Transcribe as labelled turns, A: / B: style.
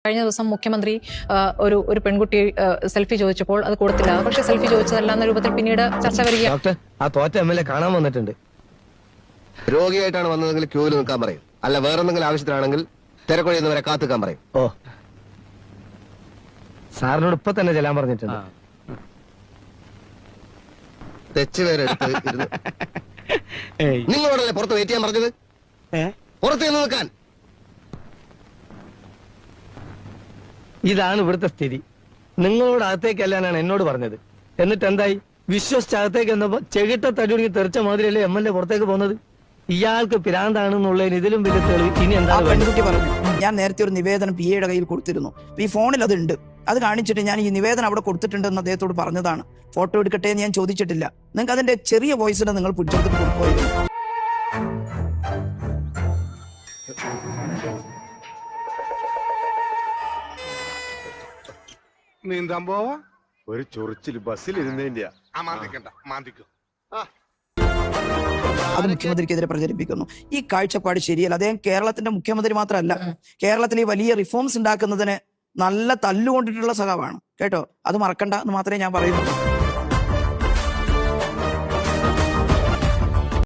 A: കഴിഞ്ഞ ദിവസം മുഖ്യമന്ത്രി ഒരു പെൺകുട്ടി സെൽഫി ചോദിച്ചപ്പോൾ അത് കൊടുത്തില്ല. പക്ഷെ സെൽഫി ചോദിച്ചതല്ല എന്ന രൂപത്തിൽ പിന്നീട് ചർച്ച വരികയാണ്.
B: ഡോക്ടർ, ആ തോറ്റ MLA കാണാൻ വന്നിട്ടുണ്ട്.
C: രോഗിയായിട്ടാണ് വന്നതെങ്കിൽ ക്യൂവിൽ നിൽക്കാൻ പറയും. അല്ല വേറെന്തെങ്കിലും ആവശ്യത്തിനാണെങ്കിൽ തിരക്കൊഴിയുന്നവരെ കാത്തുക്കാൻ പറയും.
B: ഓ, സാറിനോട് ഇപ്പൊ തന്നെ ചെല്ലാൻ പറഞ്ഞിട്ടുണ്ട്.
C: തെച്ച് പേരെ എടുത്ത് നിങ്ങളോടല്ലേ പുറത്ത് വെയിറ്റ് ചെയ്യാൻ പറഞ്ഞത്? പുറത്ത് നിന്ന് നിൽക്കാൻ.
B: ഇതാണ് ഇവിടുത്തെ സ്ഥിതി. നിങ്ങളോട് അകത്തേക്ക് അല്ലാനാണ് എന്നോട് പറഞ്ഞത്. എന്നിട്ട് എന്തായി? വിശ്വസിച്ച് അകത്തേക്ക് എന്നപ്പോ ചെകിട്ട തടിയൊടുങ്ങി തെറിച്ച മാതിരിയല്ലേ MLA പുറത്തേക്ക് പോകുന്നത്. ഇയാൾക്ക് പിരാന്താണെന്നുള്ളതിന് ഇതിലും വലിയ തെളിവ് ഇനി എന്താ?
D: പെൺകുട്ടി പറഞ്ഞു, ഞാൻ നേരത്തെ ഒരു നിവേദനം PA കയ്യിൽ കൊടുത്തിരുന്നു. ഈ ഫോണിൽ അതുണ്ട്. അത് കാണിച്ചിട്ട് ഞാൻ ഈ നിവേദനം അവിടെ കൊടുത്തിട്ടുണ്ടെന്ന് അദ്ദേഹത്തോട് പറഞ്ഞതാണ്. ഫോട്ടോ എടുക്കട്ടെ എന്ന് ഞാൻ ചോദിച്ചിട്ടില്ല. നിങ്ങൾക്ക് അതിന്റെ ചെറിയ വോയിസിനെ നിങ്ങൾ പിടിച്ചെടുത്തിട്ട് കൊടുക്കുമായിരുന്നു.
E: നീന്താൻ പോവാ?
F: ഒരു ചൊറിച്ചിൽ ബസ്സിൽ ഇരുന്നതിന്റെ
D: അത് മുഖ്യമന്ത്രിക്കെതിരെ പ്രചരിപ്പിക്കുന്നു. ഈ കാഴ്ചപ്പാട് ശരിയല്ല. അദ്ദേഹം കേരളത്തിന്റെ മുഖ്യമന്ത്രി മാത്രമല്ല, കേരളത്തിൽ ഈ വലിയ റിഫോംസ് ഉണ്ടാക്കുന്നതിന് നല്ല തല്ലുകൊണ്ടിട്ടുള്ള സഖാവാണ് കേട്ടോ. അത് മറക്കണ്ട എന്ന് മാത്രമേ ഞാൻ പറയുന്നുള്ളൂ.